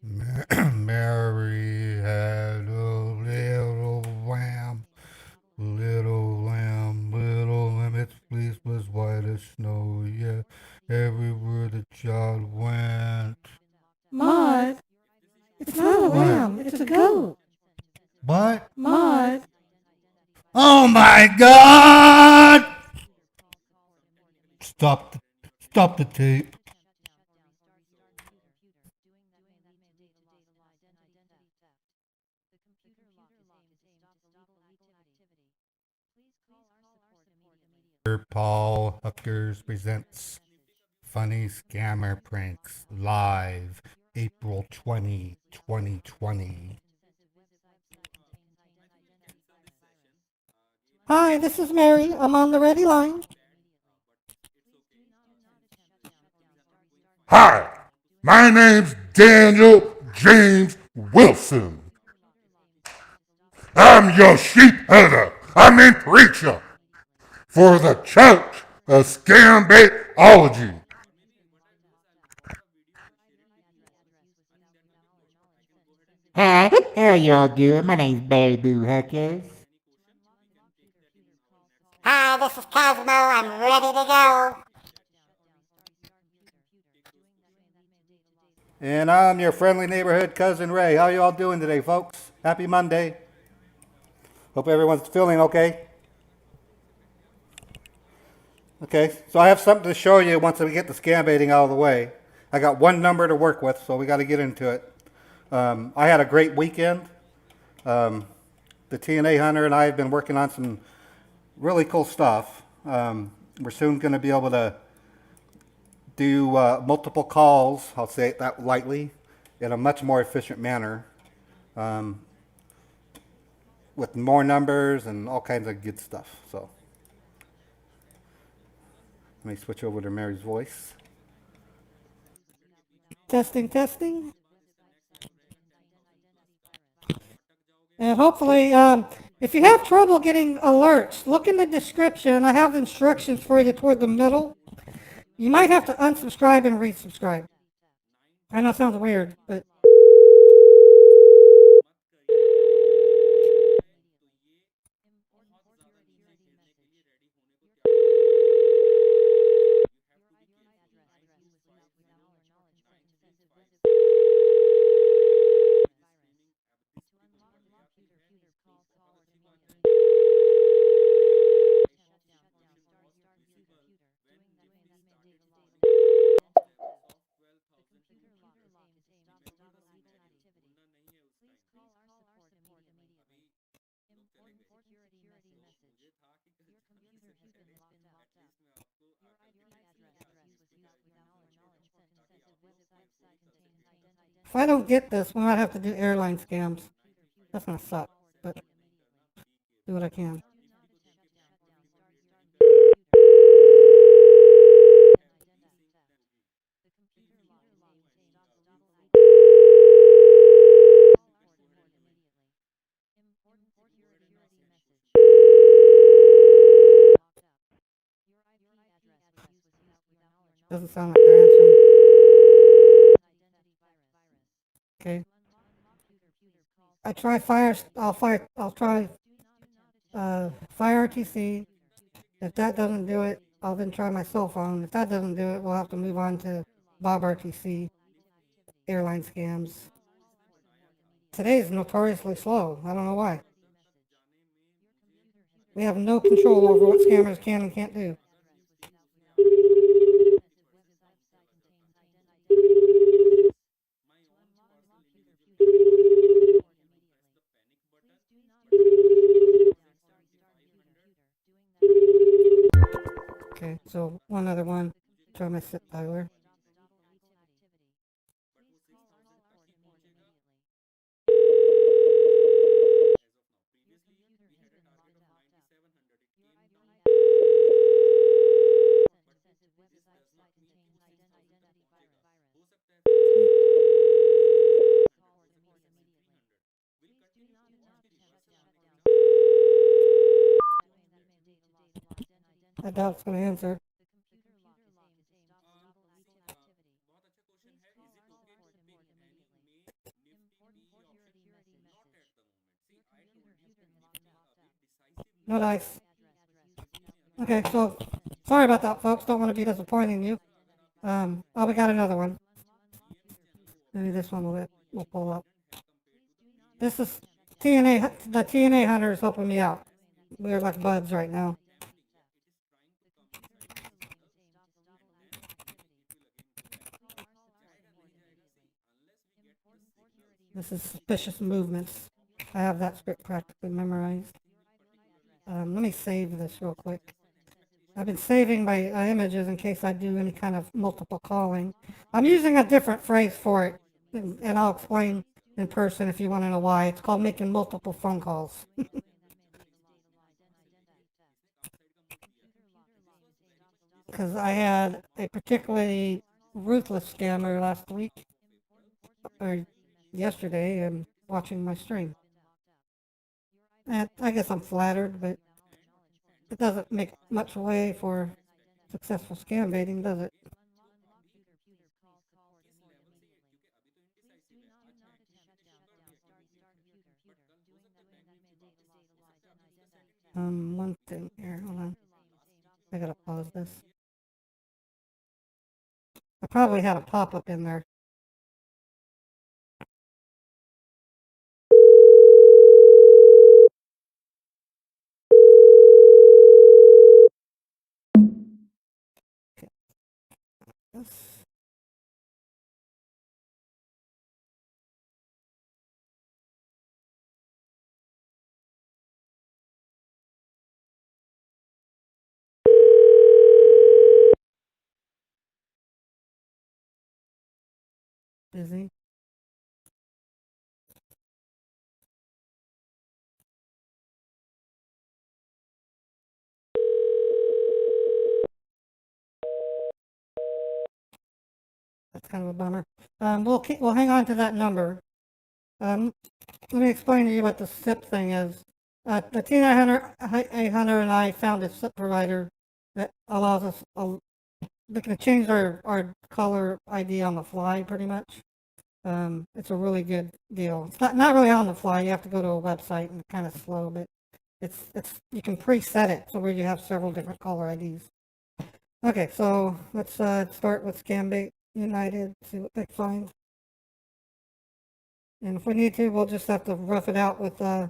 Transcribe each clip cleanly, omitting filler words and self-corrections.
Mary had a little lamb, little lamb, its fleece was white as snow, yeah, everywhere the child went. Maud, it's not a lamb, it's a goat. What? Maud, Oh my God! Stop the, stop the tape. Paul Huckers presents Funny Scammer Pranks live April 2020. hi, this is Mary. I'm on the ready line. Hi, my name's Daniel James Wilson. I'm your sheep herder, preacher, for the Church of ScamBaitology. Hi, how are y'all doing? My name's Barry Boo Huckers. Hi, this is Cosmo. I'm ready to go. And I'm your friendly neighborhood cousin Ray. How you all doing today, folks? Happy Monday. Hope everyone's feeling okay. Okay, so I have something to show you once we get the scam baiting out of the way. I got one number to work with, so we got to get into it. I had a great weekend. The TNA Hunter and I have been working on some really cool stuff. We're soon going to be able to do multiple calls, I'll say it that lightly, in a much more efficient manner, with more numbers and all kinds of good stuff. So let me switch over to Mary's voice. Testing, testing. And hopefully, if you have trouble getting alerts, look in the description. I have instructions for you toward the middle. You might have to unsubscribe and resubscribe. I know it sounds weird, but if I don't get this, we might have to do airline scams. That's gonna suck, but do what I can. Doesn't sound like they're answering. Okay. I try I'll try Fire RTC. If that doesn't do it, I'll then try my cell phone. If that doesn't do it, we'll have to move on to Bob RTC, airline scams. Today is notoriously slow. I don't know why. We have no control over what scammers can and can't do. Okay, so one other one. Try my sit dialer. I doubt it's going to answer. No dice. Okay, so sorry about that, folks. Don't want to be disappointing you. Oh, we got another one. Maybe this one will pull up. This is TNA. The TNA hunter is helping me out. We're like buds right now. This is suspicious movements. I have that script practically memorized. Let me save this real quick. I've been saving my images in case I do any kind of multiple calling. I'm using a different phrase for it, and I'll explain in person if you want to know why. It's called making multiple phone calls. Because I had a particularly ruthless scammer last week, or yesterday, and watching my stream. And I guess I'm flattered, but it doesn't make much way for successful scam baiting, does it? One thing here, hold on. I gotta pause this. I probably had a pop-up in there. Yes. Busy. That's kind of a bummer. We'll hang on to that number. Let me explain to you what the SIP thing is. The T900 and I found a SIP provider that allows us, we can change our caller ID on the fly pretty much. It's a really good deal. It's not really on the fly. You have to go to a website and it's kind of slow, but it's you can preset it so where you have several different caller IDs. Okay, so let's start with ScamBait United, see what they find. And if we need to, we'll just have to rough it out with okay,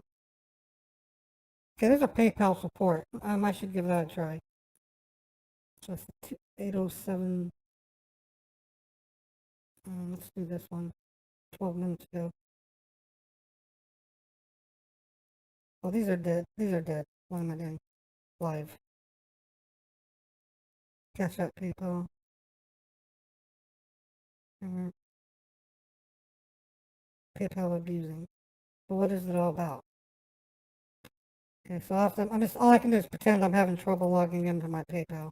there's a PayPal support. I should give that a try. So it's 807. Let's do this one. 12 minutes ago. Oh, these are dead. These are dead. What am I doing? Live. Cash out PayPal. PayPal abusing. So what is it all about? Okay, so all I can do is pretend I'm having trouble logging into my PayPal.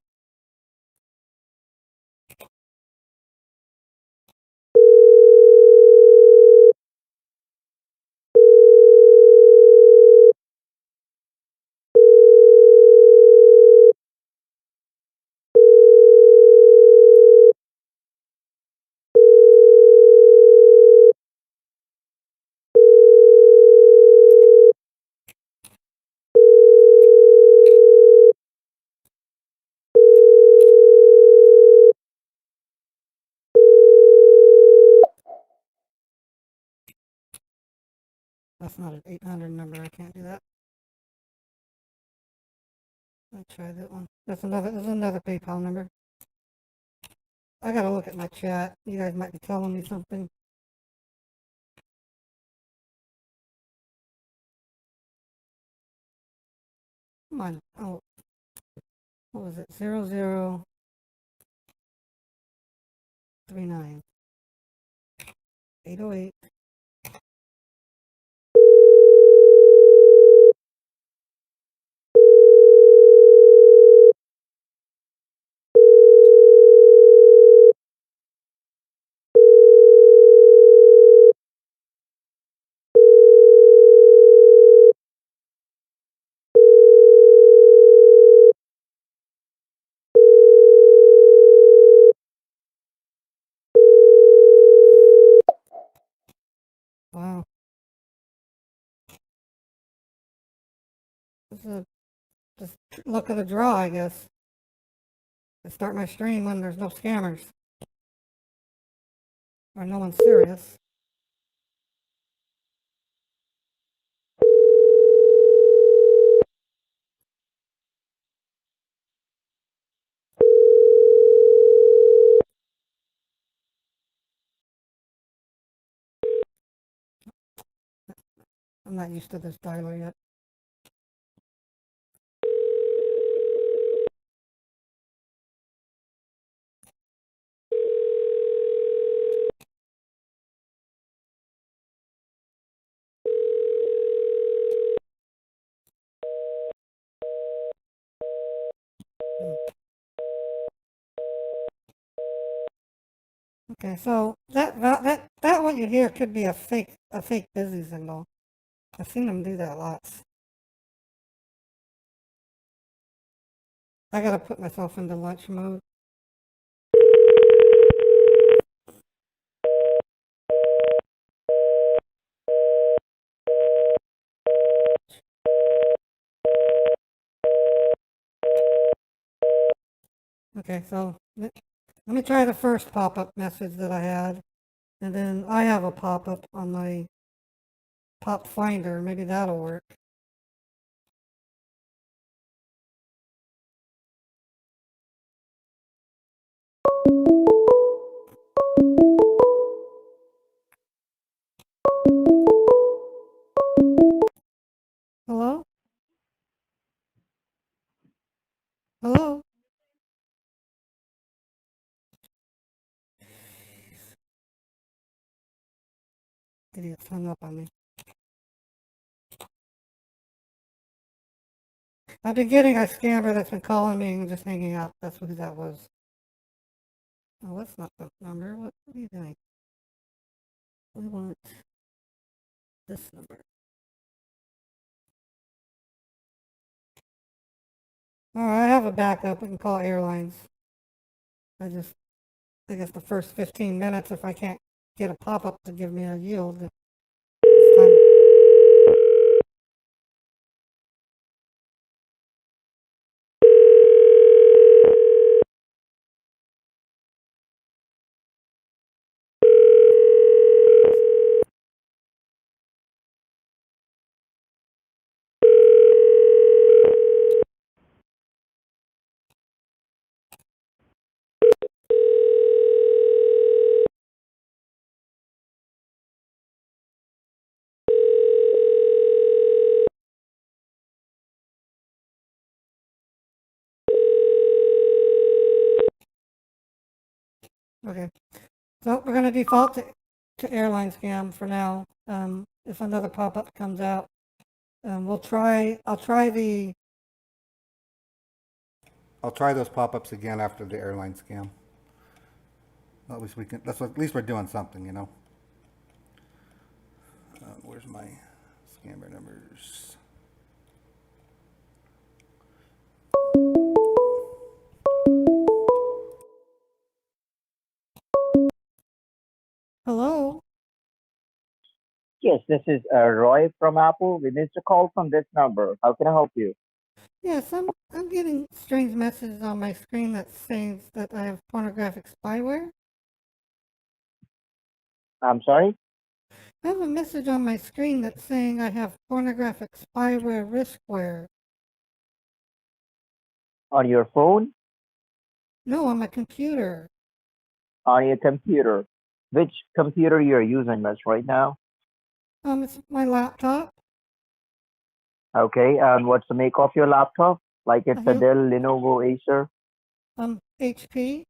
That's not an 800 number. I can't do that. Let's try that one. That's another PayPal number. I gotta look at my chat. You guys might be telling me something. Come on. Oh, what was it? 0039 808. Wow. This is just luck of the draw, I guess. I start my stream when there's no scammers. Or no one's serious. I'm not used to this dialer yet. Okay, so that what you hear could be a fake busy signal. I've seen them do that lots. I gotta put myself into lunch mode. Okay, so let me try the first pop-up message that I had, and then I have a pop-up on my pop finder. Maybe that'll work. Hello? Hello? Idiot's hung up on me. I've been getting a scammer that's been calling me and just hanging up. That's who that was. Oh, that's not the number. What are you doing? We want this number. Alright, I have a backup. We can call airlines. I guess the first 15 minutes, if I can't get a pop-up to give me a yield, it's time. Okay, so we're gonna default to airline scam for now. If another pop-up comes out, I'll try those pop-ups again after the airline scam. At least we can. At least we're doing something, you know. Where's my scammer numbers? Hello? Yes, this is Roy from Apple. We missed a call from this number. How can I help you? Yes, I'm getting strange messages on my screen that says that I have pornographic spyware. I'm sorry? I have a message on my screen that's saying I have pornographic spyware riskware. On your phone? No, on my computer. On your computer? Which computer you're using, miss, right now? It's my laptop. Okay, and what's the make of your laptop? Like it's a have- Dell, Lenovo, Acer? HP.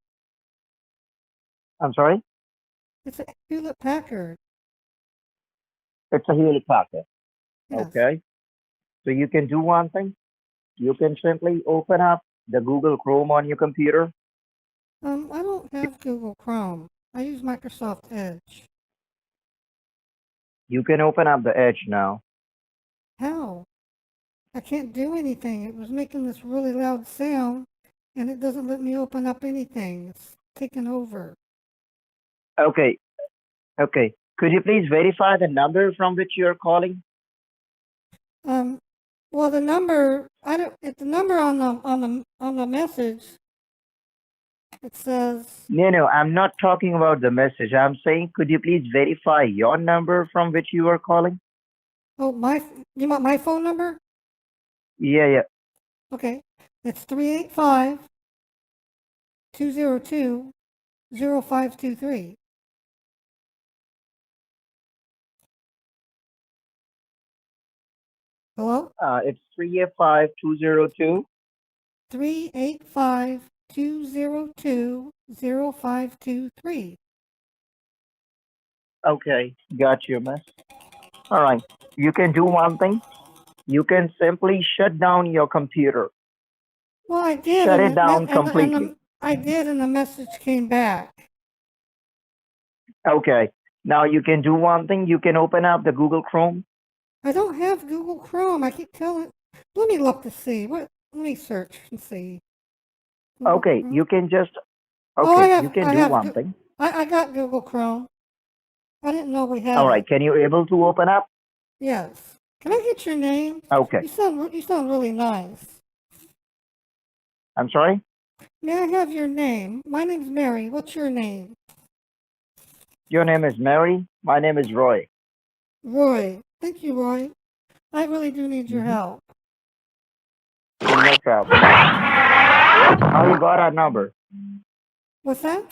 I'm sorry? It's a Hewlett Packard. It's a Hewlett Packard. Yes. Okay. So you can do one thing. You can simply open up the Google Chrome on your computer. I don't have Google Chrome. I use Microsoft Edge. You can open up the Edge now. How? I can't do anything. It was making this really loud sound, and it doesn't let me open up anything. It's taken over. Okay. Okay. Could you please verify the number from which you're calling? Well, the number, I don't, it's the number on the message. It says, No, I'm not talking about the message. I'm saying, could you please verify your number from which you are calling? oh, you want my phone number? Yeah. Okay. It's 385-202-0523. Hello? It's 385-202. 385-202-0523. Okay, got you, miss. All right. You can do one thing. You can simply shut down your computer. Well, I did. Shut and it down the- and completely. I did, and the message came back. Okay. Now you can do one thing. You can open up the Google Chrome. I don't have Google Chrome. I keep telling. Let me look to see. Let me search and see. Google Okay, Chrome? you can just. Oh, Okay, you can do one thing. I got Google Chrome. I didn't know we had All it. right. Can you able to open up? Yes. Can I get your name? Okay. You sound really nice. I'm sorry. May I have your name? My name's Mary. What's your name? Your name is Mary. My name is Roy. Roy. Thank you, Roy. I really do need your help. No problem. How you got our number? What's that?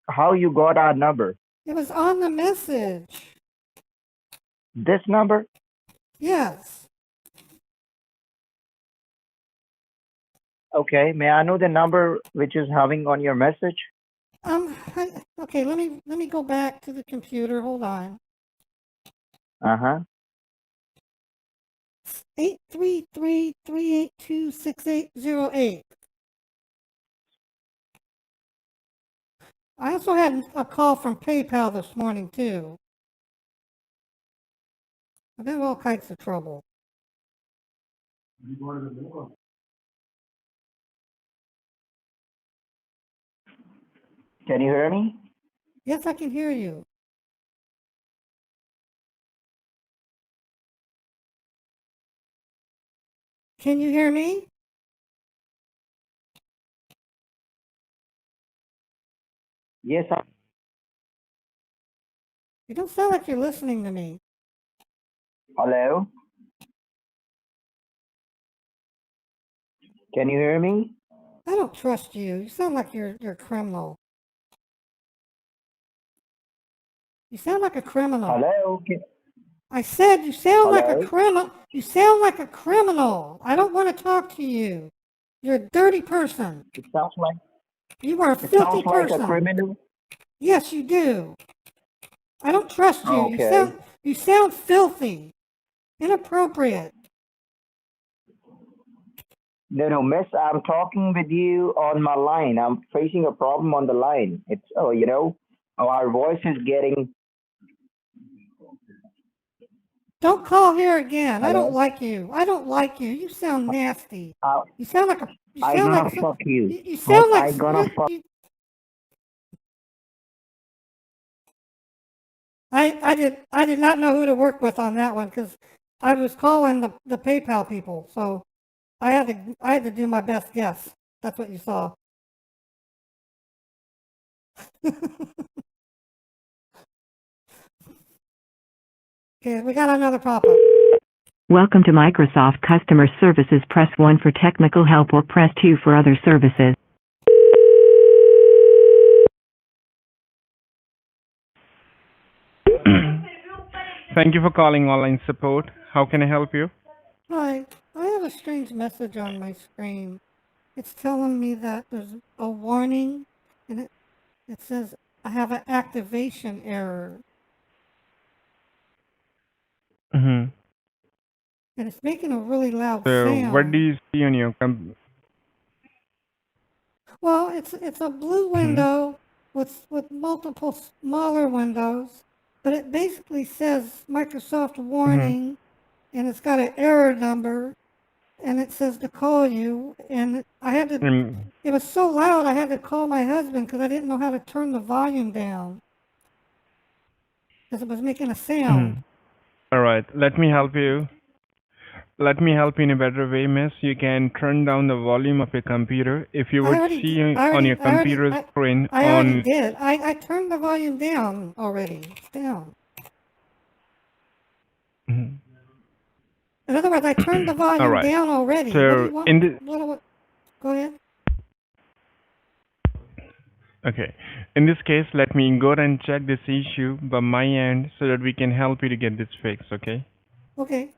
How you got our number? It was on the message. This number? Yes. Okay. May I know the number which is having on your message? Okay, let me go back to the computer. Hold on. 833-382-6808. I also had a call from PayPal this morning too. I've been in all kinds of trouble. Can you hear me? Yes, I can hear you. Can you hear me? Yes. You don't sound like you're listening to me. Hello. Can you hear me? I don't trust you. You sound like you're a criminal. You sound like a criminal. Hello. I said you sound like a Hello? criminal. You sound like a criminal. I don't want to talk to you. You're a dirty person. It sounds like You are a it filthy sounds like person. a criminal. Yes, you do. I don't trust you. Okay. You sound filthy. Inappropriate. No, miss. I'm talking with you on my line. I'm facing a problem on the line. It's our voice is getting. Don't call here again. I don't Hello? like you. I don't like you. You sound nasty. Uh, You sound like a. You I sound gonna like. fuck you. You sound like. I gonna fuck. I did not know who to work with on that one because I was calling the PayPal people, so I had to do my best guess. That's what you saw. Okay, we got another pop-up. Welcome to Microsoft Customer Services. Press 1 for technical help or press 2 for other services. Thank you for calling online support. How can I help you? Hi, I have a strange message on my screen. It's telling me that there's a warning, and it says I have an activation error, Mm-hmm. and it's making a really loud So, sound. what do you see on your Well, it's a blue window with multiple smaller windows, but it basically says Microsoft warning, and it's got an error number, and it says to call you, and I had to. It was so loud I had to call my husband because I didn't know how to turn the volume down because it was making a sound. All right, let me help you. let me help you in a better way, miss. You can turn down the volume of your computer. If you I would already, see I on already, your I already, computer screen I already on, did. I turned the volume down already. It's down. Mhm. In other words, I turned the All volume right. down already. What do So you want? in the Go ahead. Okay. In this case, let me go and check this issue by my end so that we can help you to get this fixed, okay? Okay.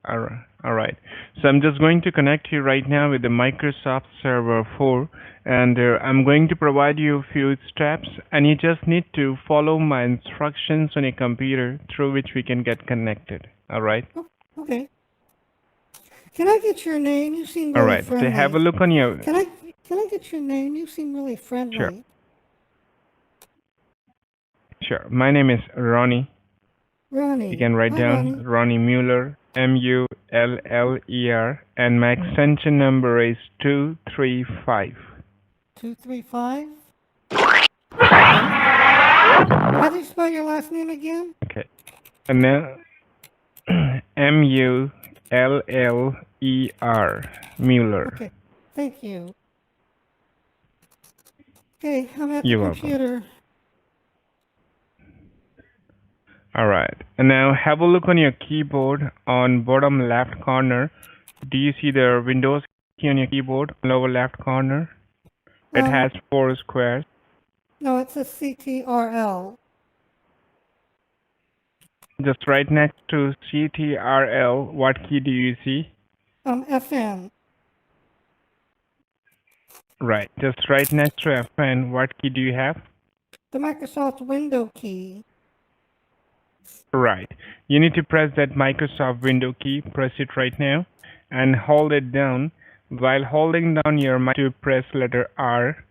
All right. So I'm just going to connect you right now with the Microsoft Server 4, and I'm going to provide you a few steps, and you just need to follow my instructions on your computer through which we can get connected. All right? Okay. Can I get your name? You seem All really right. So have a friendly. look on your... Can I get your name? You seem really Sure. friendly. Sure. My name is Ronnie. Ronnie. You can write Hi, down Ronnie. Ronnie Mueller, Muller, and my extension number is 235. 235. Okay. How do you spell your last name again? Okay. And now Muller, Mueller. Okay. Thank you. Okay, I'm at the You're welcome. computer. All right. And now have a look on your keyboard on bottom left corner. Do you see the Windows key on your keyboard, lower left corner? It has 4 squares. No, it says CTRL. Just right next to CTRL, what key do you see? FN. Right. Just right next to FN, what key do you have? The Microsoft window key. Right. You need to press that Microsoft window key. Press it right now and hold it down. While holding down your mouse to press letter R.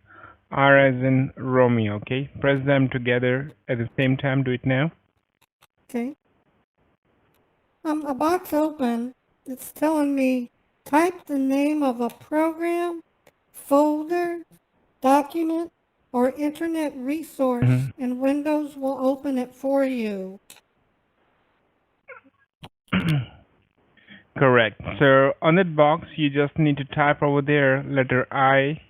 R as in Romeo, okay? Press them together at the same time. Do it now. Okay. A box open. It's telling me type the name of a program, folder, document, or internet resource, and Windows will open it for you. Correct. So on that box, you just need to type over there letter I,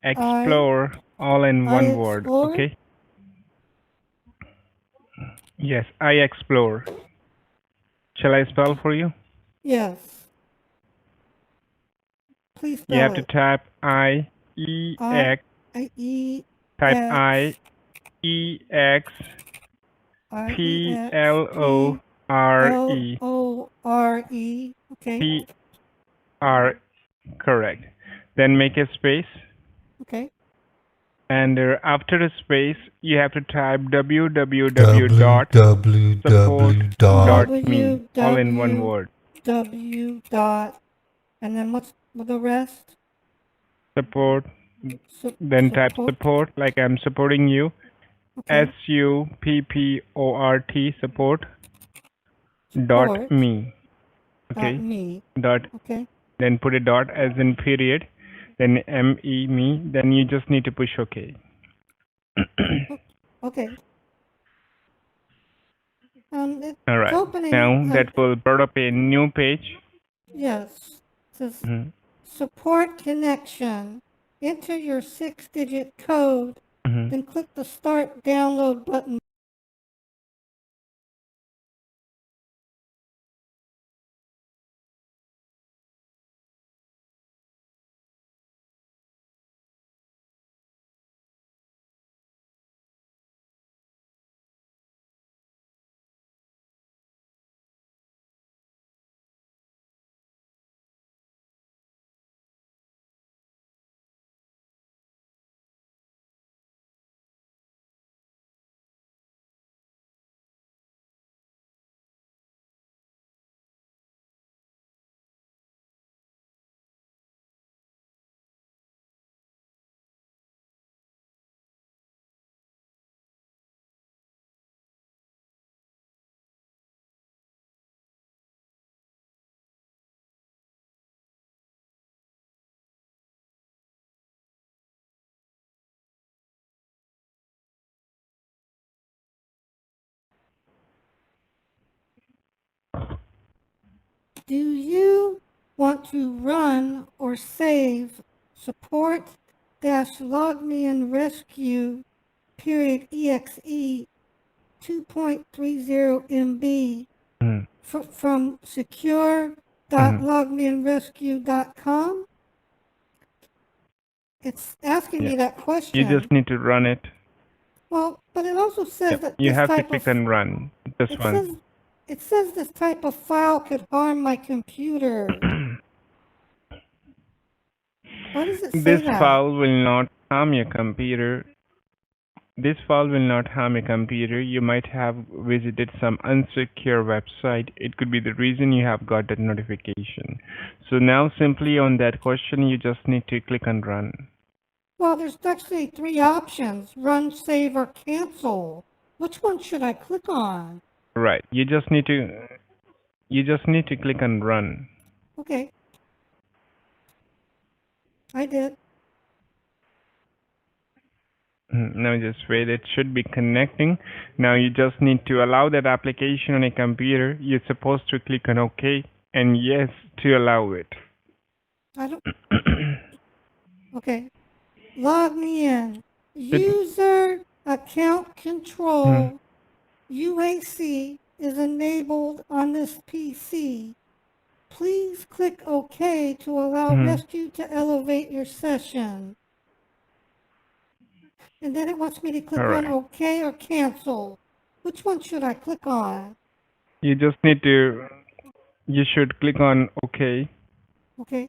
explore, all in one word, explore? okay? Yes, I explore. Shall I spell for you? Yes. Please You have spell to it. type I-E-X, I-E-X. type I-E-X, P-L-O-R-E, L-O-R-E. Okay. P-R, correct. Then make a space. Okay. And after the space, you have to type www.support.me, all in one word. www. And then what's the rest? Support, then type support, like I'm supporting you. Okay. SUPPORT, support, dot me. Okay. Me. Dot, Okay. then put a dot as in period, then ME, me, then you just need to push OK. Okay. It's All right. opening. Now that will bring up a new page. Yes. It says support connection. Enter your 6-digit code. Then click the start download button Do you want to run or save support dash logmein rescue period exe 2.30 MB from secure.logmeinrescue.com? It's asking me that question. You just need to run it. Well, but it also says that You this have to type click of on run. This one. it says this type of file could harm my computer. Why does it say This that? file will not harm your computer. This file will not harm your computer. You might have visited some unsecure website. It could be the reason you have got that notification. So now simply on that question, you just need to click on run. Well, there's actually 3 options: run, save, or cancel. Which one should I click on? Right. You just need to click on run. Okay. I did. Now just wait, it should be connecting. Now you just need to allow that application on a computer. You're supposed to click on OK and yes to allow it. I don't. Okay. Log me in. User account control UAC is enabled on this PC. Please click OK to allow rescue to elevate your session. And then it wants me to click on OK or cancel. Which one should I click on? You should click on OK. Okay.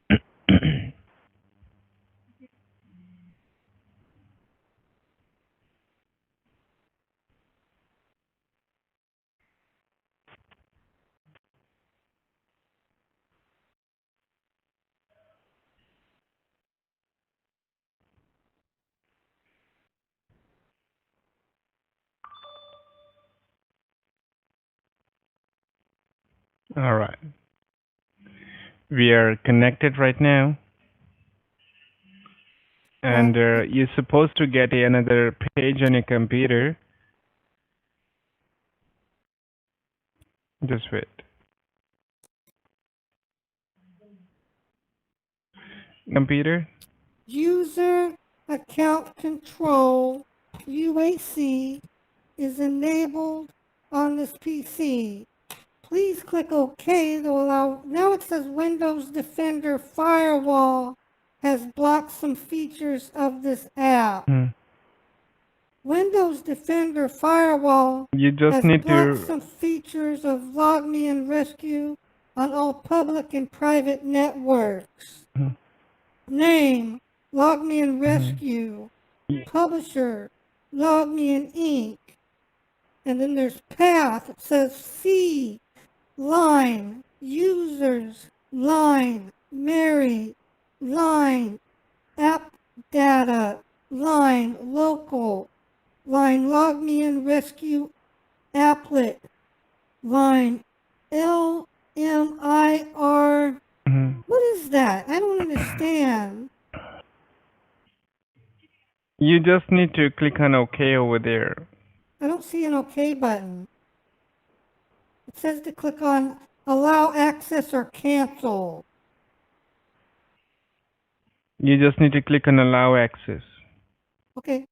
All right. We are connected right now. And you're supposed to get another page on your computer. Just wait. Computer? User account control UAC is enabled on this PC. Please click OK to allow. Now it says Windows Defender Firewall has blocked some features of this app. Windows Defender Firewall has blocked some features of LogMeIn Rescue on all public and private networks. Name, LogMeIn Rescue. Publisher, LogMeIn Inc. And then there's path. It says C, line, users, line, Mary, line, app data, line, local, line, LogMeIn Rescue applet, line, LMIR. What is that? I don't understand. You just need to click on OK over there. I don't see an OK button. It says to click on allow access or cancel. You just need to click on allow access. Okay.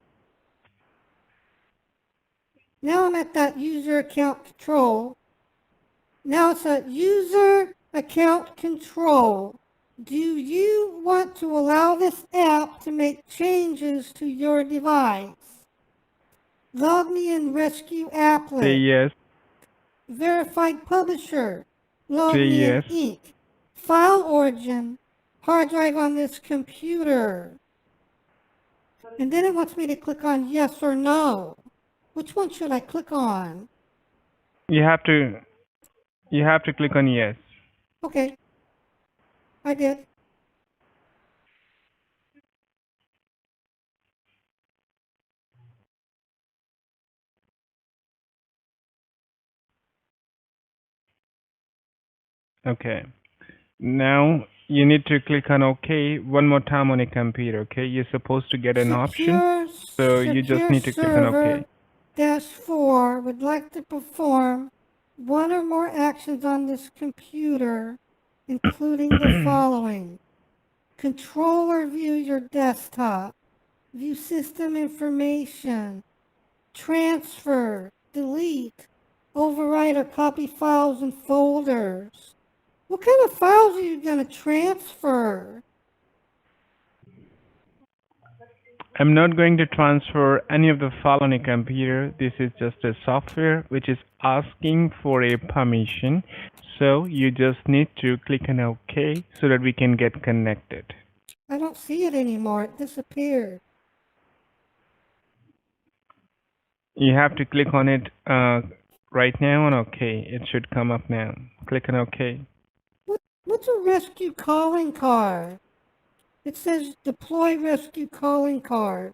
Now I'm at that user account control. Now it's a user account control. Do you want to allow this app to make changes to your device? LogMeIn Rescue applet. Say yes. Verified publisher. Say LogMeIn yes. Inc. File origin. Hard drive on this computer. And then it wants me to click on yes or no. Which one should I click on? You have to click on yes. Okay. I did. Okay. Now you need to click on OK one more time on a computer, okay? You're supposed to get an option. So you just need to click on OK. -4 would like to perform one or more actions on this computer. including the following. Control or view your desktop. View system information. Transfer, delete, overwrite or copy files and folders. What kind of files are you going to transfer? I'm not going to transfer any of the file on a computer. This is just a software which is asking for a permission. So you just need to click on OK so that we can get connected. I don't see it anymore. It disappeared. You have to click on it right now on OK. It should come up now. Click on OK. What's a rescue calling card? It says deploy rescue calling card.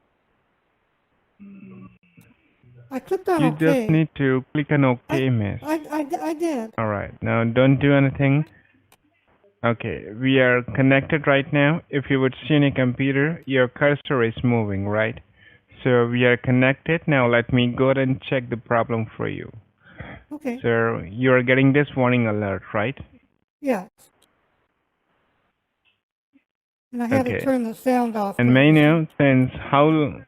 I clicked on You OK. just need to click on OK, miss. I did. All right. Now don't do anything. Okay. We are connected right now. If you would see on a computer, your cursor is moving, right? So we are connected. Now let me go ahead and check the problem for you. Okay. So you are getting this warning alert, right? Yes. And I had to Okay. turn the sound off. And may I know since how...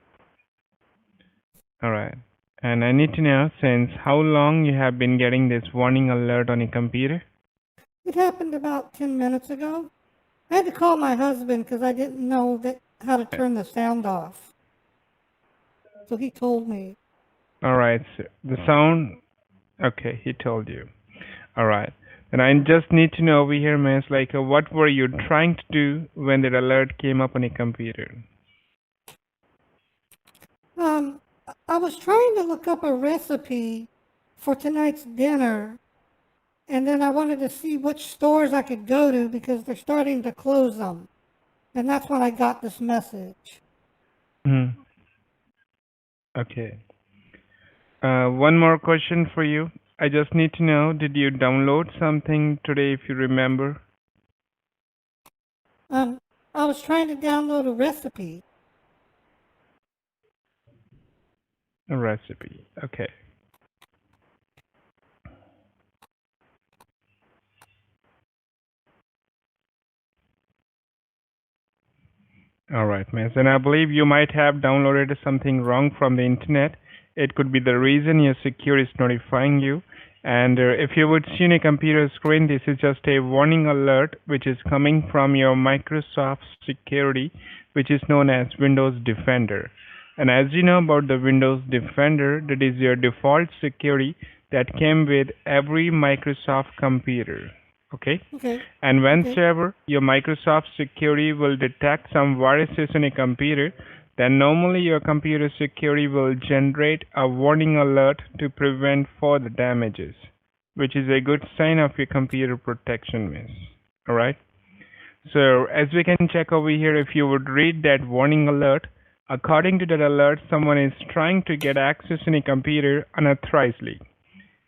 Alright. And I need to know since how long you have been getting this warning alert on a computer? It happened about 10 minutes ago. I had to call my husband because I didn't know how to turn the sound off. So he told me. Alright. So the sound... Okay, he told you. Alright. And I just need to know over here, miss, like what were you trying to do when that alert came up on a computer? I was trying to look up a recipe for tonight's dinner, and then I wanted to see which stores I could go to because they're starting to close them. And that's when I got this message. Okay. One more question for you. I just need to know, did you download something today if you remember? I was trying to download a recipe. A recipe. Okay. All right, miss. And I believe you might have downloaded something wrong from the internet. It could be the reason your secure is notifying you. And if you would see on a computer screen, this is just a warning alert which is coming from your Microsoft security, which is known as Windows Defender. And as you know about the Windows Defender, that is your default security that came with every Microsoft computer. Okay? Okay. And whenever your Microsoft security will detect some viruses in a computer, then normally your computer security will generate a warning alert to prevent further damages, which is a good sign of your computer protection, miss. Alright? So as we can check over here, if you would read that warning alert, according to that alert, someone is trying to get access in a computer unauthorizedly.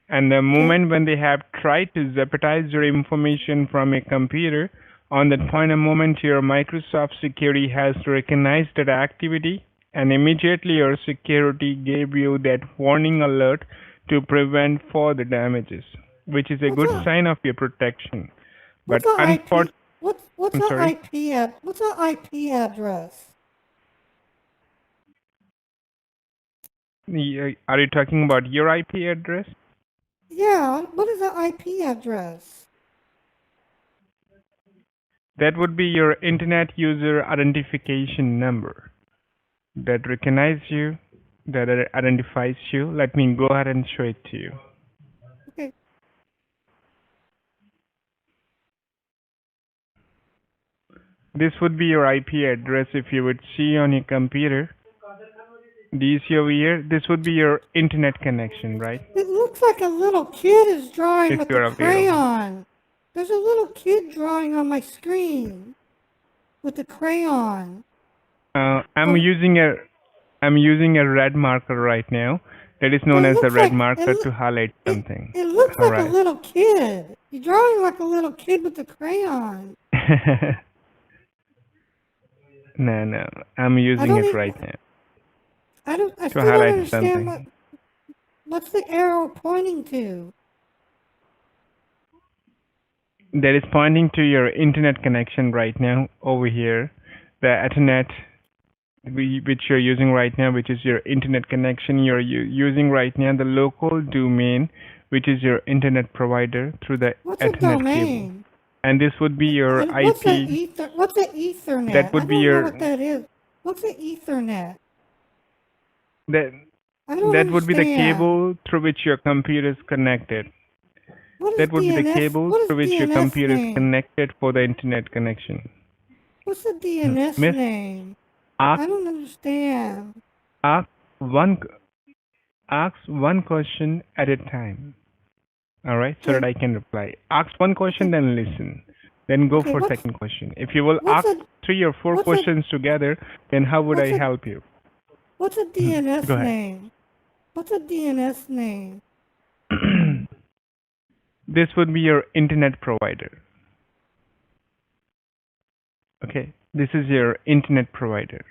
And the moment when they have tried to jeopardize your information from a computer, on that point of moment, your Microsoft security has recognized that activity, and immediately your security gave you that warning alert to prevent further damages, which is a good sign of your protection. But unfortunately, What's our IP address? are you talking about your IP address? Yeah, what is the IP address? That would be your internet user identification number that recognizes you, that identifies you. Let me go ahead and show it to you. Okay. This would be your IP address if you would see on your computer. Do you see over here? This would be your internet connection, right? It looks like a little kid is drawing If with you're a available. crayon. There's a little kid drawing on my screen with a crayon. I'm using a red marker right now. That is known as a red marker to highlight something. It looks All like right. a little kid. You're drawing like a little kid with a crayon. No, I'm using it right now. I To still don't highlight understand something. what's the arrow pointing to. That is pointing to your internet connection right now over here. The Ethernet which you're using right now, which is your internet connection, you're using right now the local domain, which is your internet provider through the What's a Ethernet cable. domain? And this would be your And what's a IP. What's an Ethernet? That would I be don't know your what that is. What's an Ethernet? that I don't that would be the understand. cable through which your computer is connected. What is That would be the DNS? cable What is through which your DNS computer is name? connected for the internet connection. What's the DNS Miss, name? ask I don't understand. ask one ask one question at a time. All right, so that I can reply. Ask one question, then listen. Then go Okay, for what's- second question. If you will what's ask a- 3 or 4 what's a- questions together, then how would I what's a- help you? What's a DNS Go ahead. name? What's a DNS name? This would be your internet provider. Okay, this is your internet provider.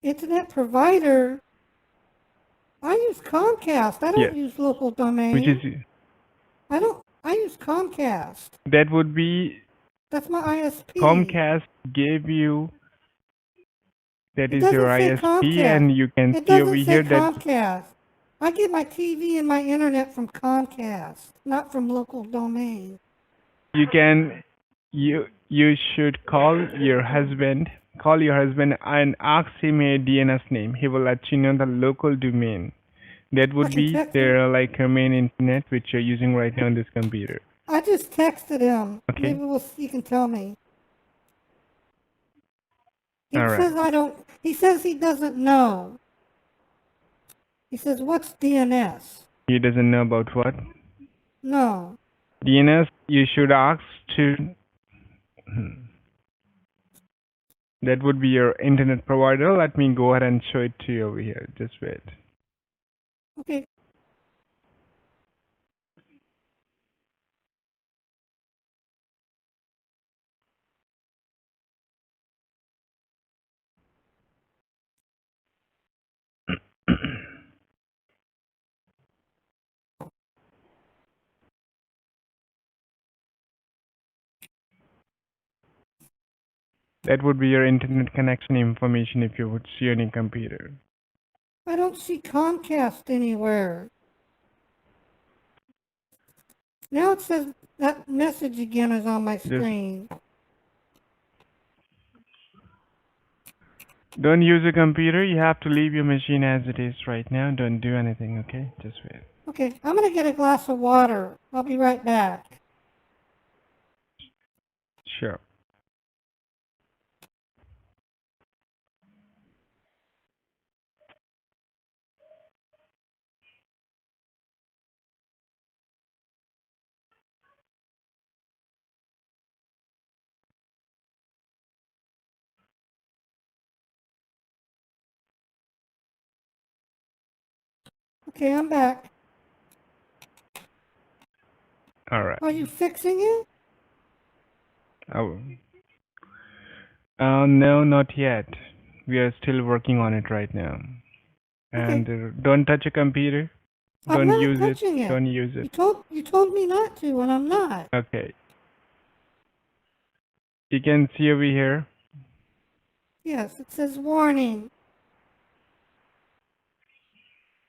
Internet provider? I use Comcast. I don't Yes. use local domain. Which is I use Comcast. that would be That's my ISP. Comcast gave you. That It is your doesn't say ISP, Comcast. and you can It see over doesn't say here that Comcast. I get my TV and my internet from Comcast, not from local domain. you can you should call your husband and ask him a DNS name. He will let you know the local domain. That I would can be text their like your main internet which you're using right now on this computer. I just texted him. Okay. Maybe he can tell me. He All says right. he says he doesn't know. He says, what's DNS? He doesn't know about what? No. DNS you should ask to that would be your internet provider. Let me go ahead and show it to you over here. Just wait. Okay. That would be your internet connection information if you would see any computer. I don't see Comcast anywhere. Now it says that message again is on my screen. Don't use a computer. You have to leave your machine as it is right now. Don't do anything, okay? Just wait. Okay, I'm gonna get a glass of water. I'll be right back. Sure. Okay, I'm back. All right. Are you fixing it? Oh. No, not yet. We are still working on it right now. And don't touch a computer. I'm Don't not use it. touching it. Don't use it. You told me not to, and I'm not. Okay. You can see over here. Yes, it says warning.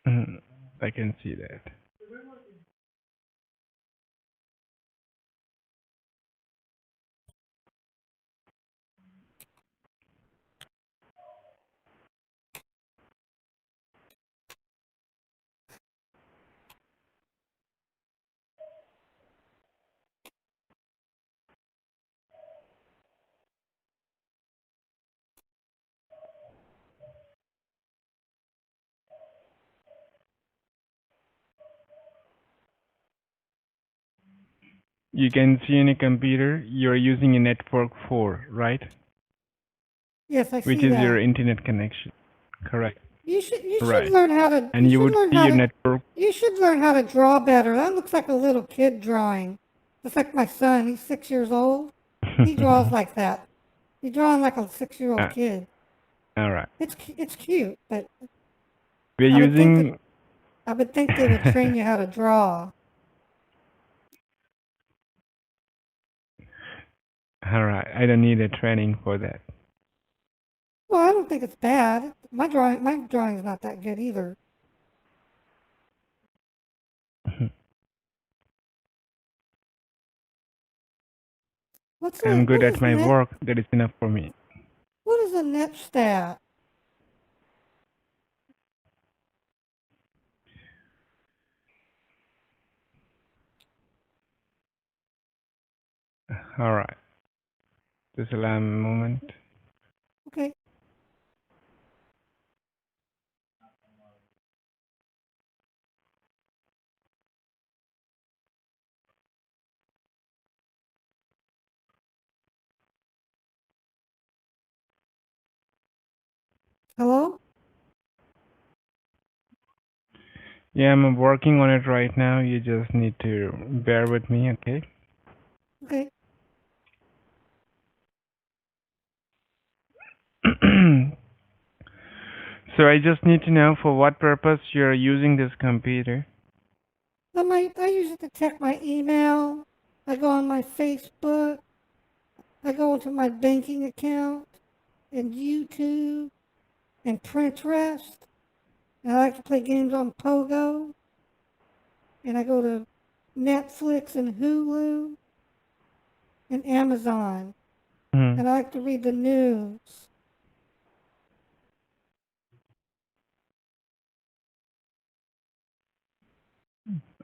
I can see that. You can see in a computer you're using a network 4, right? Yes, I see Which is that. your internet connection. Correct. You should Right. learn how to. And you should would learn see how your to- network. You should learn how to draw better. That looks like a little kid drawing. It's like my son. He's 6 years old. He draws like that. He's drawing like a 6-year-old Ah. kid. All right. It's cute, but We're I would think using. I would think they would train you how to draw. Alright, I don't need a training for that. Well, I don't think it's bad. My drawing's not that good either. I'm good what at is my net, work, that is enough for me. What is a net stat? Alright, just allow me a moment. Okay. Hello? Yeah, I'm working on it right now. You just need to bear with me, okay? Okay. So I just need to know for what purpose you're using this computer. I use it to check my email. I go on my Facebook. I go into my banking account and YouTube and Pinterest. And I like to play games on Pogo. And I go to Netflix and Hulu and Amazon. Hmm. And I like to read the news.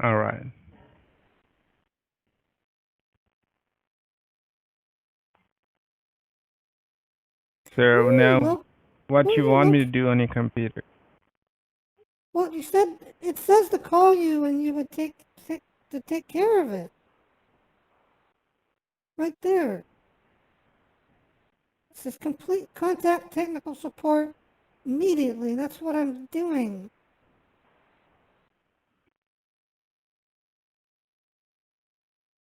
All right. So now, Well, what you well, want me to let's- do on your computer? well, you said it says to call you and you would take care of it. Right there. It says complete contact technical support immediately. That's what I'm doing.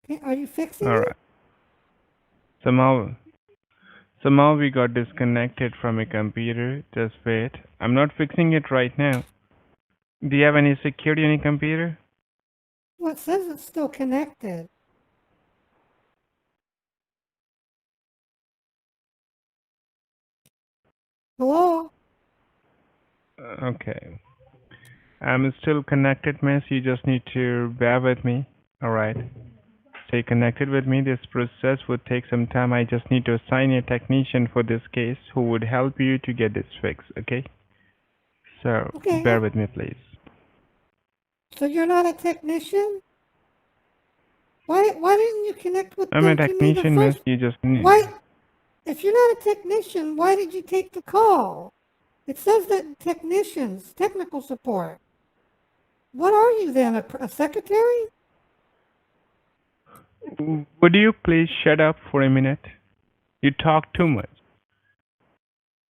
Okay, are you fixing All it? right. Somehow we got disconnected from a computer. Just wait. I'm not fixing it right now. Do you have any security on your computer? Well, it says it's still connected. Hello? Okay. I'm still connected, miss. You just need to bear with me. All right. Stay connected with me. This process would take some time. I just need to assign a technician for this case who would help you to get this fixed, okay? So, Okay. bear with me, please. So you're not a technician? Why didn't you connect with I'm them a to me the technician, miss. first? You just need... Why? If you're not a technician, why did you take the call? It says that technicians, technical support. What are you then, a secretary? Would you please shut up for a minute? You talk too much.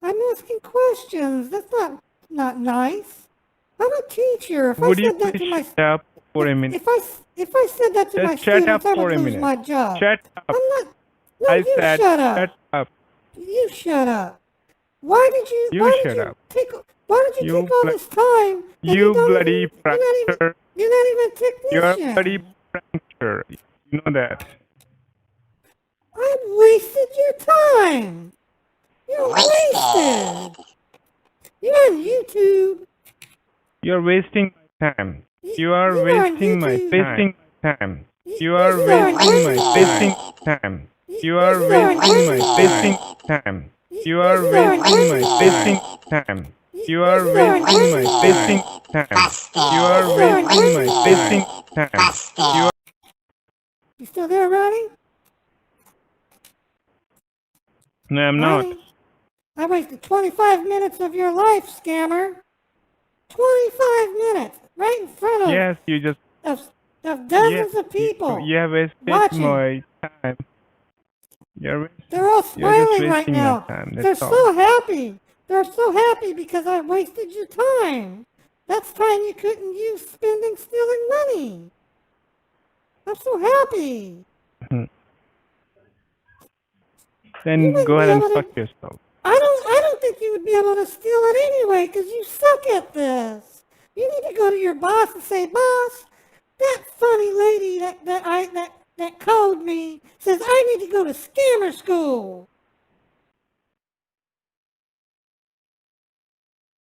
I'm asking questions. That's not nice. I'm a teacher. If Would I you said that please to my shut up for a minute? if I said that to my Just shut up students, I for would a lose minute. my job. Shut up. I'm not. No, I you said shut up. shut up. You shut up. Why did you? You Why shut did you up. take? Why did you You take all blo- this time? And You don't bloody even, prankster. You're not even a You're a technician. bloody prankster. You know that. I wasted your time. You're wasted. You're on YouTube. You're wasting my time. You are You're on wasting my YouTube. time. You You are are on wasting my YouTube. time. You You are are wasting my wasting time. You You are are wasting my wasting time. You You are are wasting my wasting time. You are wasting my time. You are... You still there, Ronnie? No, I'm not. Ronnie? I wasted 25 minutes of your life, scammer. 25 minutes, right in front Yes, you just... of dozens of people. You have wasted watching. my time. You're They're all just smiling right wasting my now. time. They're That's all. so happy. They're so happy because I wasted your time. That's time you couldn't use spending stealing money. I'm so happy. Then go ahead and fuck yourself. I don't think you would be able to steal it anyway because you suck at this. You need to go to your boss and say, boss, that funny lady that that called me says I need to go to scammer school.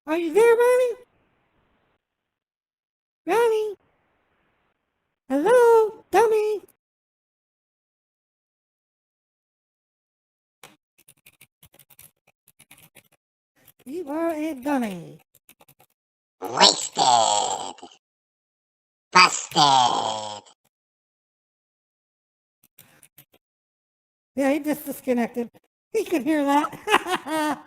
Are you there, Ronnie? Ronnie? Hello, dummy? You are a dummy. Wasted. Busted. Yeah, he just disconnected. He could hear that.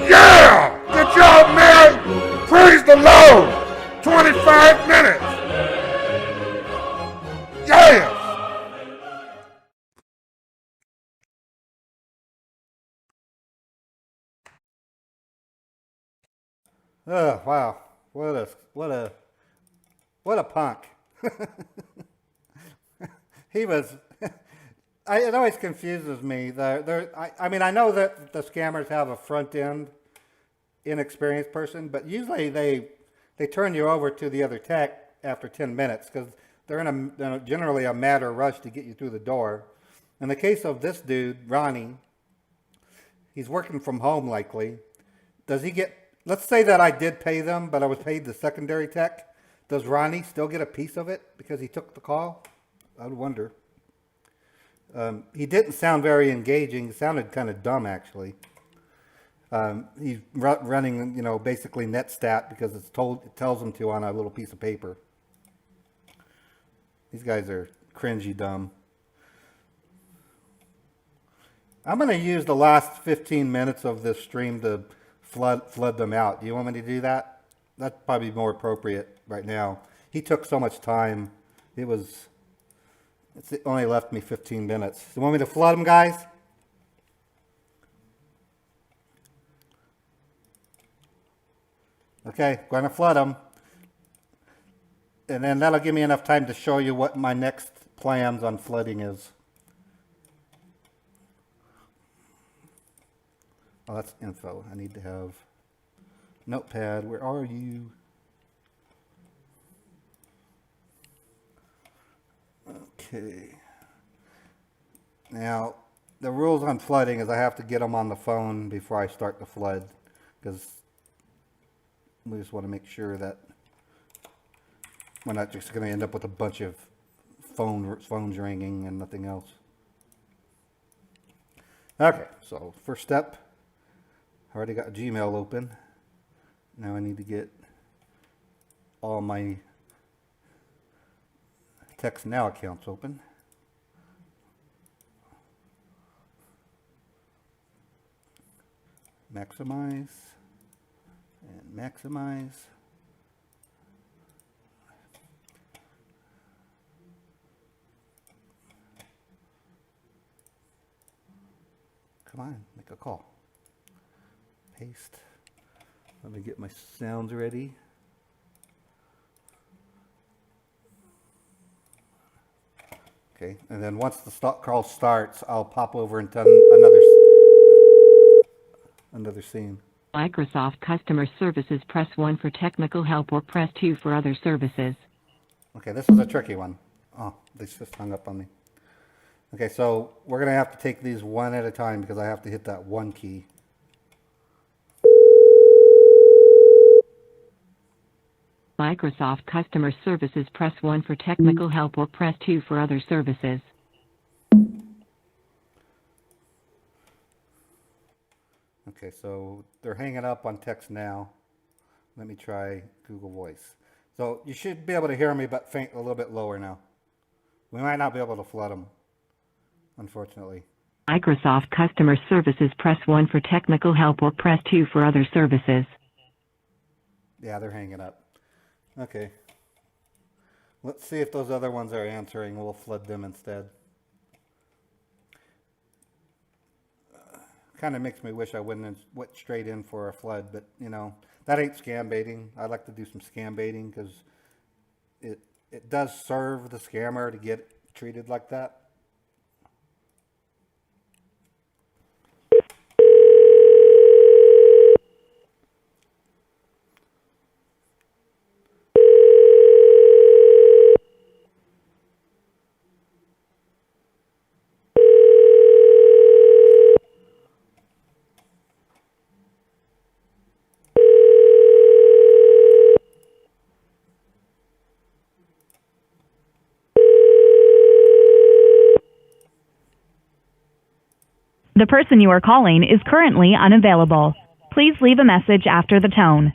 Yeah! Good job, Mary! Praise the Lord! 25 minutes! Yes! Oh, wow. What a punk. He was, it always confuses me. I mean, I know that the scammers have a front end inexperienced person, but usually they turn you over to the other tech after 10 minutes because they're in generally a matter rush to get you through the door. In the case of this dude, Ronnie, he's working from home likely. Does he get, let's say that I did pay them, but I was paid the secondary tech. Does Ronnie still get a piece of it because he took the call? I would wonder. He didn't sound very engaging. He sounded kind of dumb, actually. He's running, you know, basically NetStat because it tells him to on a little piece of paper. These guys are cringy dumb. I'm going to use the last 15 minutes of this stream to flood them out. Do you want me to do that? That's probably more appropriate right now. He took so much time. It only left me 15 minutes. You want me to flood them, guys? Okay, going to flood them. And then that'll give me enough time to show you what my next plans on flooding is. Oh, that's info. I need to have notepad. Where are you? Okay. Now, the rules on flooding is I have to get them on the phone before I start the flood, because we just want to make sure that we're not just going to end up with a bunch of phones ringing and nothing else. Okay, so first step, I already got Gmail open. Now I need to get all my Text Now accounts open. Maximize and maximize. Come on, make a call. Paste. Let me get my sounds ready. Okay, and then once the call starts, I'll pop over and tell another scene. Microsoft Customer Services, press 1 for technical help or press 2 for other services. Okay, this is a tricky one. Oh, they just hung up on me. Okay, so we're going to have to take these one at a time because I have to hit that one key. Microsoft Customer Services, press 1 for technical help or press 2 for other services. Okay, so they're hanging up on Text Now. Let me try Google Voice. So you should be able to hear me, but faint a little bit lower now. We might not be able to flood them, unfortunately. Microsoft Customer Services, press 1 for technical help or press 2 for other services. Yeah, they're hanging up. Okay. Let's see if those other ones are answering. We'll flood them instead. Kind of makes me wish I went straight in for a flood, but you know, that ain't scam baiting. I like to do some scam baiting because it does serve the scammer to get treated like that. The person you are calling is currently unavailable. Please leave a message after the tone.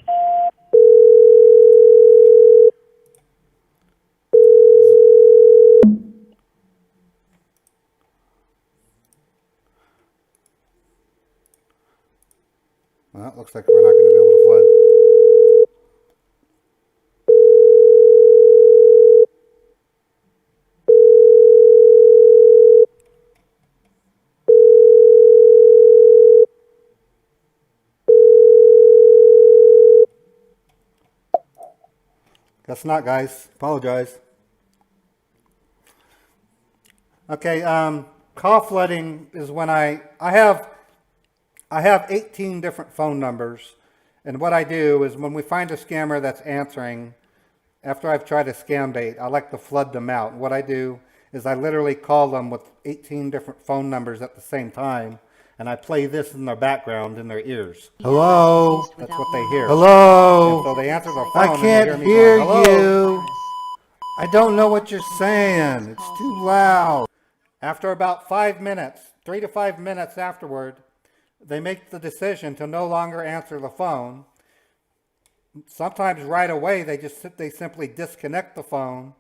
Well, it looks like we're not going to be able to flood. Guess not, guys. Apologize. Okay, call flooding is when I have 18 different phone numbers, and what I do is when we find a scammer that's answering, after I've tried a scam bait, I like to flood them out. And what I do is I literally call them with 18 different phone numbers at the same time, and I play this in their background in their ears. Hello? That's what they hear. Hello? And so they answer their phone. I can't hear you. I don't know what you're saying. It's too loud. After about 5 minutes, 3 to 5 minutes afterward, they make the decision to no longer answer the phone. Sometimes right away they simply disconnect the phone,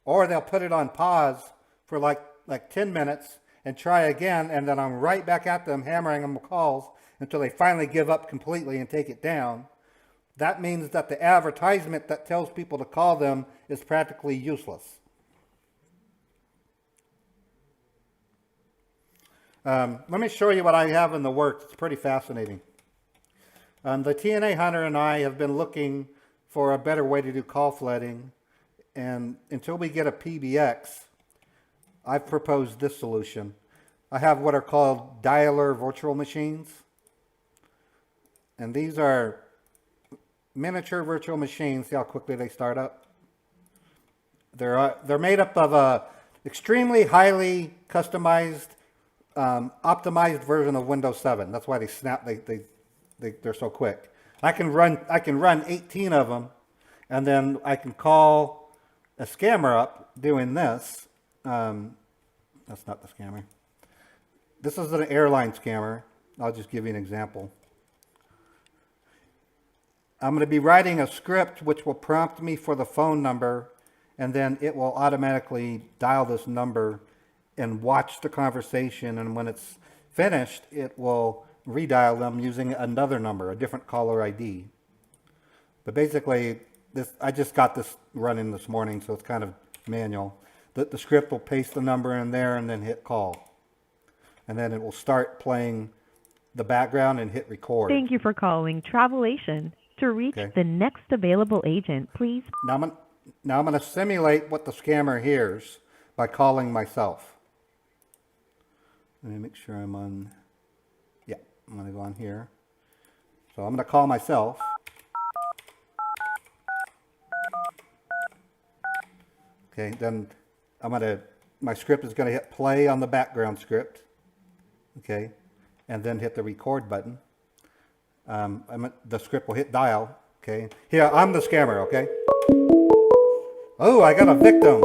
or they'll put it on pause for like 10 minutes and try again, and then I'm right back at them hammering them calls until they finally give up completely and take it down. That means that the advertisement that tells people to call them is practically useless. Let me show you what I have in the works. It's pretty fascinating. The TNA Hunter and I have been looking for a better way to do call flooding, and until we get a PBX, I've proposed this solution. I have what are called dialer virtual machines, and these are miniature virtual machines. See how quickly they start up? They're made up of a extremely highly customized, optimized version of Windows 7. That's why they snap. They're so quick. I can run 18 of them, and then I can call a scammer up doing this. That's not the scammer. This is an airline scammer. I'll just give you an example. I'm going to be writing a script which will prompt me for the phone number, and then it will automatically dial this number and watch the conversation, and when it's finished, it will redial them using another number, a different caller ID. But basically, I just got this running this morning, so it's kind of manual. The script will paste the number in there and then hit call. And then it will start playing the background and hit record. Thank you for calling Travelation. To reach the next available agent, please. Now I'm going to simulate what the scammer hears by calling myself. Let me make sure I'm on. Yeah, I'm going to go on here. So I'm going to call myself. Okay, then my script is going to hit play on the background script. Okay, and then hit the record button. The script will hit dial. Okay, here I'm the scammer. Okay. Oh, I got a victim.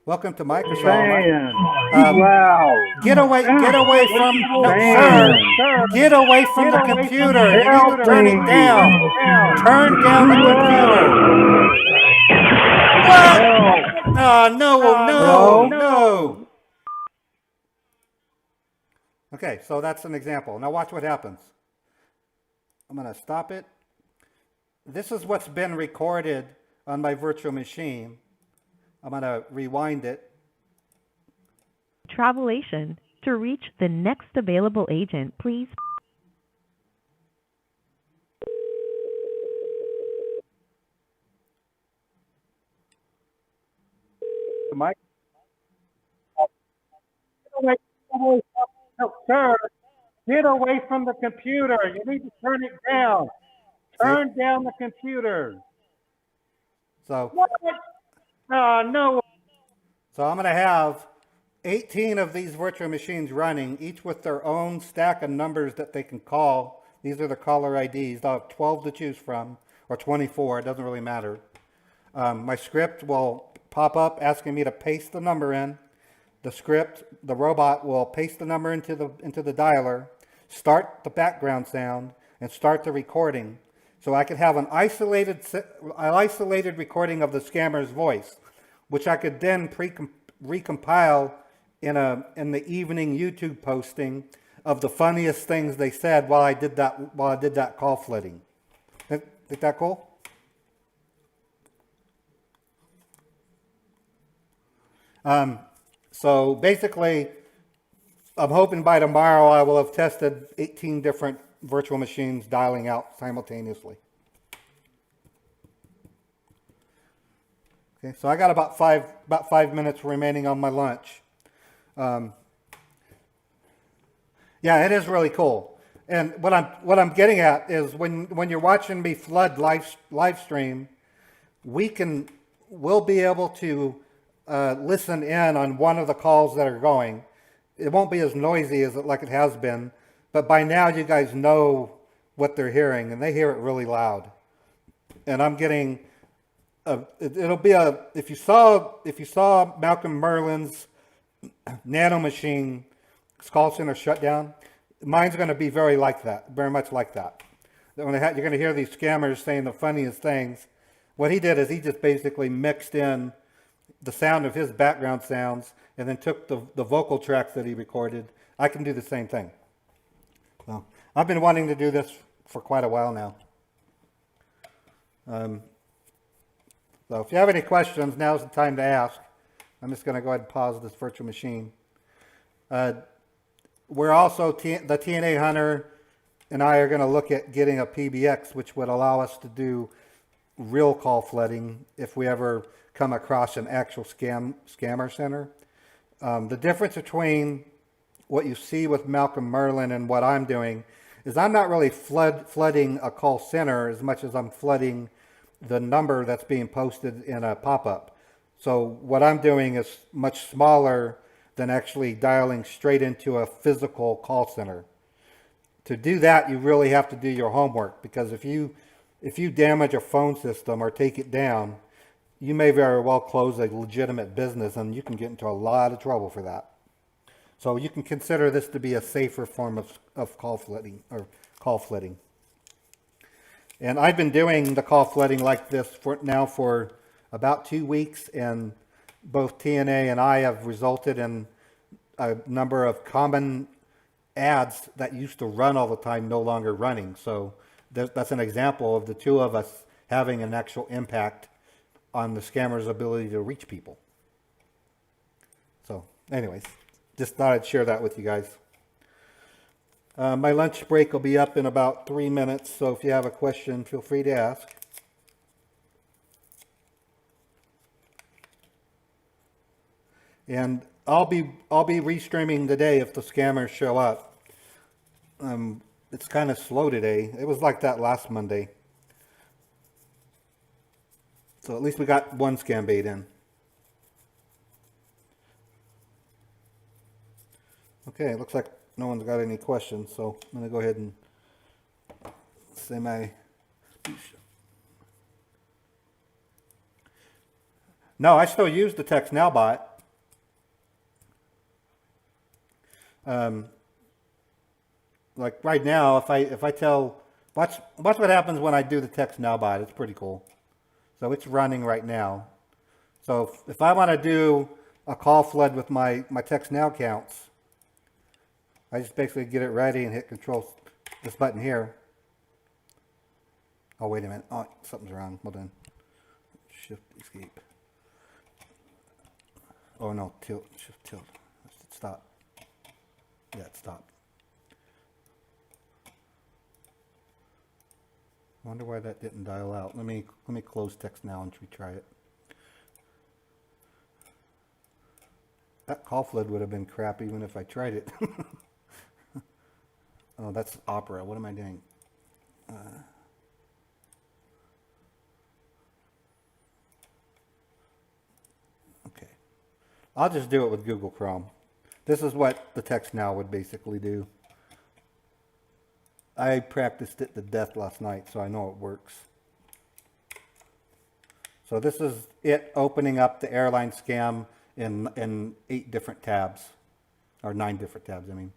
Welcome to Microsoft. Wow. Get away from sir. Get away from the computer. You need to turn it down. Turn down the computer. What? No. Okay, so that's an example. Now watch what happens. I'm going to stop it. This is what's been recorded on my virtual machine. I'm going to rewind it. Travelation. To reach the next available agent, please. The mic. Get away from, no, sir. Get away from the computer. You need to turn it down. Turn down the computer. So. What? No. So I'm going to have 18 of these virtual machines running, each with their own stack of numbers that they can call. These are the caller IDs. They'll have 12 to choose from, or 24. It doesn't really matter. My script will pop up asking me to paste the number in. The robot will paste the number into the dialer, start the background sound, and start the recording. So I could have an isolated recording of the scammer's voice, which I could then recompile in the evening YouTube posting of the funniest things they said while I did that call flooding. Think that cool? So basically, I'm hoping by tomorrow I will have tested 18 different virtual machines dialing out simultaneously. Okay, so I got about five minutes remaining on my lunch. Yeah, it is really cool. And what I'm getting at is when you're watching me flood live stream, we'll be able to listen in on one of the calls that are going. It won't be as noisy as like it has been, but by now you guys know what they're hearing, and they hear it really loud. And I'm getting if you saw Malcolm Merlin's nano machine call center shutdown, mine's going to be very much like that. You're going to hear these scammers saying the funniest things. What he did is he just basically mixed in the sound of his background sounds and then took the vocal tracks that he recorded. I can do the same thing. So I've been wanting to do this for quite a while now. So if you have any questions, now's the time to ask. I'm just going to go ahead and pause this virtual machine. We're also, the TNA Hunter and I are going to look at getting a PBX, which would allow us to do real call flooding if we ever come across an actual scammer center. The difference between what you see with Malcolm Merlin and what I'm doing is I'm not really flooding a call center as much as I'm flooding the number that's being posted in a pop-up. So what I'm doing is much smaller than actually dialing straight into a physical call center. To do that, you really have to do your homework, because if you damage a phone system or take it down, you may very well close a legitimate business, and you can get into a lot of trouble for that. So you can consider this to be a safer form of call flooding or call flooding. And I've been doing the call flooding like this for about 2 weeks, and both TNA and I have resulted in a number of common ads that used to run all the time no longer running. So that's an example of the two of us having an actual impact on the scammer's ability to reach people. So anyways, just thought I'd share that with you guys. My lunch break will be up in about 3 minutes, so if you have a question, feel free to ask. And I'll be restreaming today if the scammers show up. It's kind of slow today. It was like that last Monday. So at least we got one ScamBait in. Okay, it looks like no one's got any questions, so I'm going to go ahead and say my... No, I still use the Text Now bot. Like right now, if I tell... Watch what happens when I do the Text Now bot. It's pretty cool. So it's running right now. So if I want to do a call flood with my Text Now counts, I just basically get it ready and hit control, this button here. Oh, wait a minute. Oh, something's wrong. Hold on. Shift, escape. Oh, no. Tilt. Shift, tilt. Stop. Yeah, it stopped. I wonder why that didn't dial out. Let me close Text Now and retry it. That call flood would have been crap even if I tried it. Oh, that's Opera. What am I doing? Okay. I'll just do it with Google Chrome. This is what the text now would basically do. I practiced it to death last night, so I know it works. So this is it opening up the airline scam in 8 different tabs, or 9 different tabs, I mean.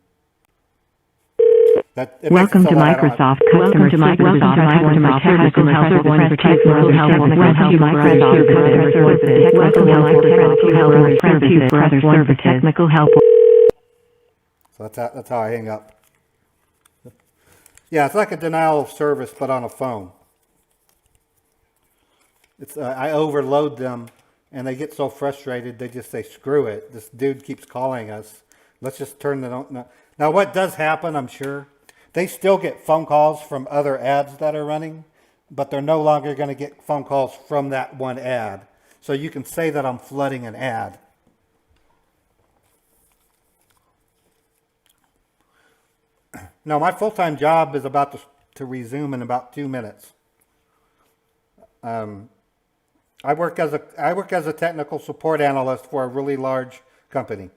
Welcome to Microsoft Customer Service. Welcome to Technical Help for Technical Help. Welcome to Microsoft Customer Service. Welcome to Technical Help for other services. Technical Help. So that's how I hang up. Yeah, it's like a denial of service, but on a phone. It's I overload them, and they get so frustrated, they just say, screw it. This dude keeps calling us. Let's just turn it on. Now, what does happen, I'm sure, they still get phone calls from other ads that are running, but they're no longer going to get phone calls from that one ad. So you can say that I'm flooding an ad. No, my full-time job is about to resume in about 2 minutes. I work as a technical support analyst for a really large company.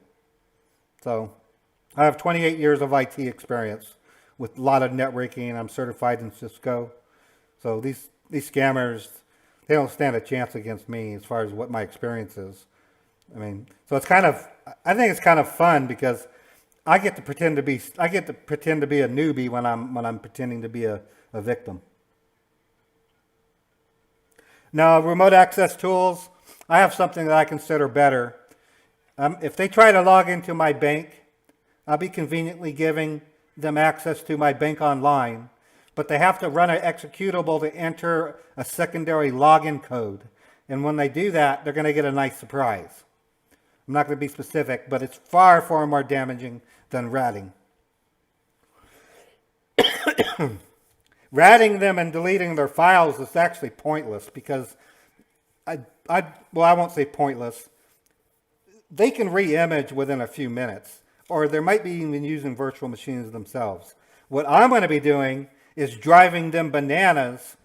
So I have 28 years of IT experience with a lot of networking. I'm certified in Cisco. So these scammers, they don't stand a chance against me as far as what my experience is. I mean, so it's kind of, I think it's kind of fun because I get to pretend to be a newbie when I'm pretending to be a victim. Now, remote access tools, I have something that I consider better. If they try to log into my bank, I'll be conveniently giving them access to my bank online, but they have to run an executable to enter a secondary login code. And when they do that, they're going to get a nice surprise. I'm not going to be specific, but it's far, far more damaging than ratting. Ratting them and deleting their files is actually pointless because I won't say pointless. They can re-image within a few minutes, or they might be even using virtual machines themselves. What I'm going to be doing is driving them bananas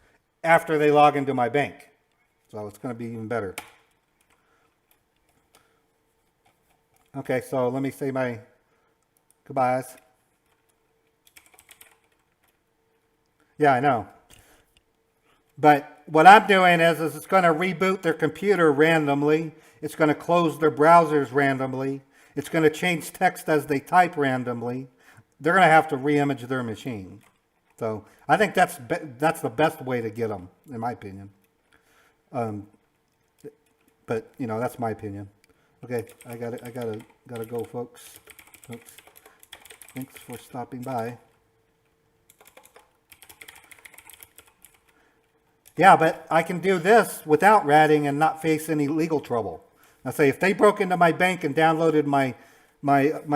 after they log into my bank. So it's going to be even better. Okay, so let me say my goodbyes. Yeah, I know. But what I'm doing is it's going to reboot their computer randomly. It's going to close their browsers randomly. It's going to change text as they type randomly. They're going to have to re-image their machine. So I think that's the best way to get them, in my opinion. But you know, that's my opinion. Okay, I gotta go, folks. Thanks for stopping by. Yeah, but I can do this without ratting and not face any legal trouble. I say if they broke into my bank and downloaded my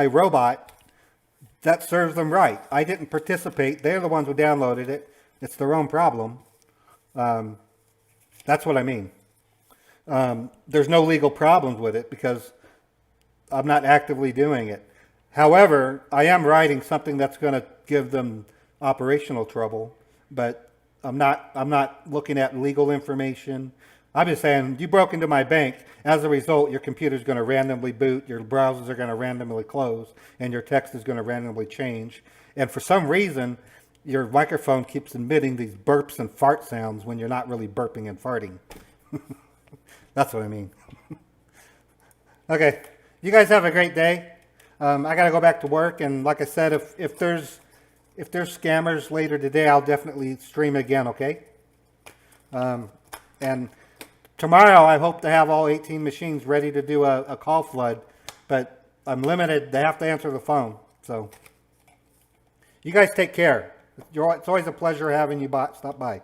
robot, that serves them right. I didn't participate. They're the ones who downloaded it. It's their own problem. That's what I mean. There's no legal problems with it because I'm not actively doing it. However, I am writing something that's going to give them operational trouble, but I'm not looking at legal information. I'm just saying you broke into my bank. As a result, your computer's going to randomly boot, your browsers are going to randomly close, and your text is going to randomly change. And for some reason, your microphone keeps emitting these burps and fart sounds when you're not really burping and farting. That's what I mean. Okay, you guys have a great day. I got to go back to work, and like I said, if there's scammers later today, I'll definitely stream again, okay? And tomorrow, I hope to have all 18 machines ready to do a call flood, but I'm limited. They have to answer the phone. So you guys take care. It's always a pleasure having you stop by.